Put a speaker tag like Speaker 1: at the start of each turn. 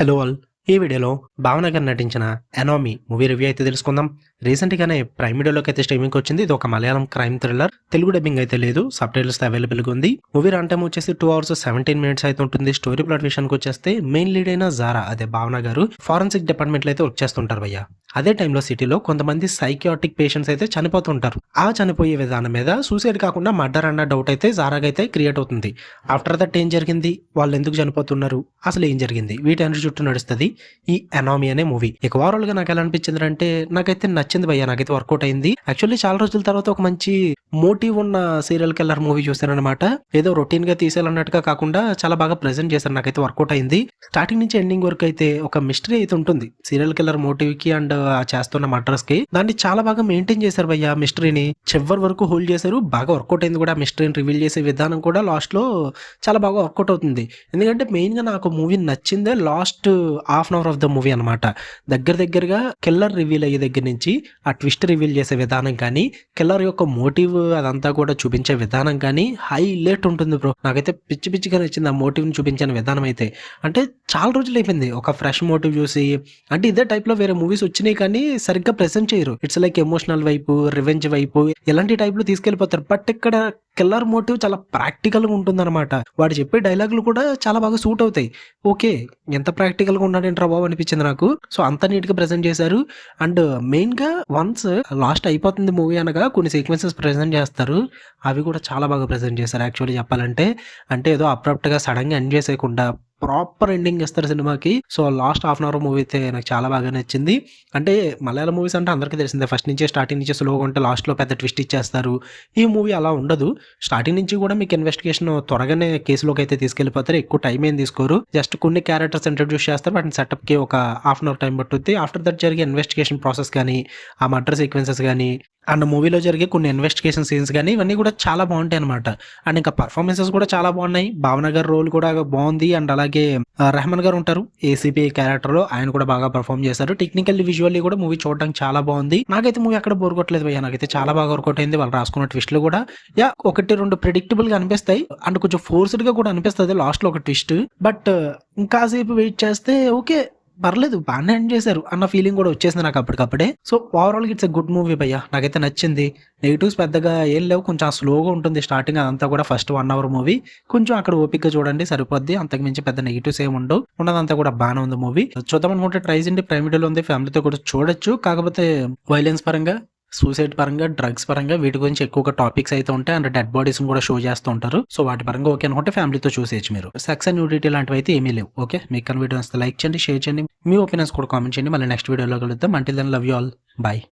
Speaker 1: Hello all. ఈ వీడియోలో భావన గారు నటించిన 'ఎనామీ' మూవీ రివ్యూ అయితే తెలుసుకుందాం. రీసెంట్‌గానే ప్రైమ్ వీడియోలోకి అయితే స్ట్రీమింగ్‌కి వచ్చింది. ఇది ఒక Malayalam crime thriller. Telugu dubbing అయితే లేదు. సబ్‌టైటిల్స్‌తో అవైలబుల్‌గా ఉంది. మూవీ రన్ టైమ్ వచ్చేసి 2 అవర్స్ 17 మినిట్స్ అయితే ఉంటుంది. స్టోరీ ప్లాట్ విషయానికి వచ్చేస్తే మెయిన్ లీడ్ అయిన జారా అదే భావన గారు ఫారెన్సిక్ డిపార్ట్మెంట్‌లో అయితే వర్క్ చేస్తుంటారు భయ్య. అదే టైంలో సిటీలో కొంతమంది సైకియాట్రిక్ పేషెంట్స్ అయితే చనిపోతుంటారు. ఆ చనిపోయే విధానం మీద సూసైడ్ కాకుండా మర్డర్ అన్న డౌట్ అయితే జారాకైతే క్రియేట్ అవుతుంది. ఆఫ్టర్ దట్ ఏం జరిగింది? వాళ్ళు ఎందుకు చనిపోతున్నారు? అసలు ఏం జరిగింది? వీటన్నిటి చుట్టూ నడుస్తది ఈ 'ఎనామీ' అనే మూవీ. ఇక ఓవరాల్‌గా నాకు ఎలా అనిపించింది అంటే నాకైతే నచ్చింది భయ్య. నాకైతే వర్కౌట్ అయింది. యాక్చువల్లీ చాలా రోజుల తర్వాత ఒక మంచి మోటివ్ ఉన్న సీరియల్ కిల్లర్ మూవీ చూసానన్నమాట. ఏదో రొటీన్‌గా తీసేయాలన్నట్టుగా కాకుండా చాలా బాగా ప్రెజెంట్ చేశారు. నాకైతే వర్కౌట్ అయింది. స్టార్టింగ్ నుంచి ఎండింగ్ వరకు అయితే ఒక మిస్టరీ అయితే ఉంటుంది. సీరియల్ కిల్లర్ మోటివ్‌కి అండ్ చేస్తున్న మర్డర్స్‌కి దాన్ని చాలా బాగా మెయింటైన్ చేశారు భయ్య మిస్టరీని. చివరి వరకు హోల్డ్ చేశారు. బాగా వర్కౌట్ అయింది కూడా. మిస్టరీని రివీల్ చేసే విధానం కూడా లాస్ట్‌లో చాలా బాగా వర్కౌట్ అవుతుంది. ఎందుకంటే మెయిన్‌గా నాకు మూవీ నచ్చిందే last half an hour of the movie అనమాట. దగ్గరగా కిల్లర్ రివీల్ అయ్యే దగ్గర నుంచి ఆ ట్విస్ట్ రివీల్ చేసే విధానం కానీ, కిల్లర్ యొక్క మోటివ్ అదంతా కూడా చూపించే విధానం కానీ హైలైట్ ఉంటుంది బ్రో. నాకైతే పిచ్చిగా నచ్చింది ఆ మోటివ్‌ని చూపించిన విధానం అయితే. అంటే చాలా రోజులైపోయింది ఒక ఫ్రెష్ మోటివ్ చూసి. అంటే ఇదే టైప్‌లో వేరే మూవీస్ వచ్చినాయి కానీ సరిగ్గా ప్రెజెంట్ చేయరు. ఇట్స్ లైక్ ఎమోషనల్ వైపు, రివెంజ్ వైపు ఇలాంటి టైప్‌లో తీసుకెళ్ళిపోతారు. బట్ ఇక్కడ కిల్లర్ మోటివ్ చాలా ప్రాక్టికల్‌గా ఉంటుందన్నమాట. వాడు చెప్పే డైలాగులు కూడా చాలా బాగా సూట్ అవుతాయి. ఓకే. ఎంత ప్రాక్టికల్‌గా ఉన్నాడేంట్రా బాబు అనిపించింది నాకు. సో, అంత నీట్‌గా ప్రెజెంట్ చేశారు. అండ్ మెయిన్‌గా వన్స్ లాస్ట్ అయిపోతుంది మూవీ అనగా కొన్ని సీక్వెన్సెస్ ప్రెజెంట్ చేస్తారు. అవి కూడా చాలా బాగా ప్రెజెంట్ చేశారు యాక్చువల్లీ చెప్పాలంటే. అంటే ఏదో అబ్రప్ట్‌గా సడెన్‌గా ఎండ్ చేసేయకుండా ప్రాపర్ ఎండింగ్ ఇస్తారు సినిమాకి. So, last half an hour movie అయితే నాకు చాలా బాగా నచ్చింది. అంటే మలయాళం మూవీస్ అంటే అందరికీ తెలిసిందే. ఫస్ట్ నుంచే స్టార్టింగ్ నుంచే స్లోగా ఉంటే లాస్ట్‌లో పెద్ద ట్విస్ట్ ఇచ్చేస్తారు. ఈ మూవీ అలా ఉండదు. స్టార్టింగ్ నుంచి కూడా మీకు ఇన్వెస్టిగేషన్ త్వరగానే కేసులోకి అయితే తీసుకెళ్ళిపోతారు. ఎక్కువ టైం ఏం తీసుకోరు. జస్ట్ కొన్ని క్యారెక్టర్స్ ఇంట్రొడ్యూస్ చేస్తారు. వాటిని సెటప్‌కి ఒక హాఫ్ అన్ అవర్ టైం పట్టుద్ది. ఆఫ్టర్ దట్ జరిగే ఇన్వెస్టిగేషన్ ప్రాసెస్ కానీ, ఆ మర్డర్ సీక్వెన్సెస్ గానీ, అండ్ మూవీలో జరిగే కొన్ని ఇన్వెస్టిగేషన్ సీన్స్ గానీ ఇవన్నీ కూడా చాలా బావుంటాయన్నమాట. అండ్ ఇంకా పర్ఫార్మెన్సెస్ కూడా చాలా బాగున్నాయి. భావన గారి రోల్ కూడా బావుంది. అండ్ అలాగే రెహమాన్ గారు ఉంటారు. ఏసీపీ క్యారెక్టర్‌లో ఆయన కూడా బాగా పెర్ఫార్మ్ చేశారు. టెక్నికల్లీ, విజువల్లీ కూడా మూవీ చూడడానికి చాలా బావుంది. నాకైతే మూవీ ఎక్కడ బోర్ కొట్టలేదు భయ్య. నాకైతే చాలా బాగా వర్కౌట్ అయింది. వాళ్ళు రాసుకున్న ట్విస్ట్‌లు కూడా ఒకటి, 2 ప్రెడిక్టబుల్‌గా అనిపిస్తాయి. అండ్ కొంచెం ఫోర్స్‌డ్‌గా కూడా అనిపిస్తది లాస్ట్‌లో ఒక ట్విస్ట్. బట్ ఇంకాసేపు వెయిట్ చేస్తే ఓకే. పర్లేదు బానే ఎండ్ చేశారు అన్న ఫీలింగ్ కూడా వచ్చేసింది నాకు అప్పటికప్పుడే. సో, ఓవరాల్‌గా ఇట్స్ ఎ గుడ్ మూవీ భయ్య. నాకైతే నచ్చింది. నెగెటివ్స్ పెద్దగా ఏం లేవు. కొంచెం స్లోగా ఉంటుంది స్టార్టింగ్ అదంతా కూడా ఫస్ట్ 1 అవర్ మూవీ. కొంచెం అక్కడ ఓపికగా చూడండి సరిపోద్ది. అంతకు మించి పెద్ద నెగెటివ్స్ ఏమి ఉండవు. ఉన్నదంతా కూడా బానే ఉంది మూవీ. చూద్దాం అనుకుంటే ట్రై చేయండి. ప్రైమ్ వీడియోలో ఉంది. ఫ్యామిలీతో కూడా చూడొచ్చు. కాకపోతే వైలెన్స్ పరంగా, సూసైడ్ పరంగా, డ్రగ్స్ పరంగా వీటి గురించి ఎక్కువగా టాపిక్స్ అయితే ఉంటాయి. అండ్ డెడ్ బాడీస్‌ని కూడా షో చేస్తూ ఉంటారు. సో, వాటి పరంగా ఓకే అనుకుంటే ఫ్యామిలీతో చూసేయచ్చు మీరు. సెక్స్ అండ్ న్యూడిటీ లాంటివి అయితే ఏమీ లేవు. ఓకే. మీకు కానీ వీడియో నచ్చితే లైక్ చేయండి, షేర్ చేయండి. మీ ఒపీనియన్స్ కూడా కామెంట్ చేయండి. మళ్ళీ నెక్స్ట్ వీడియోలో కలుద్దాం. Until then love you all. By.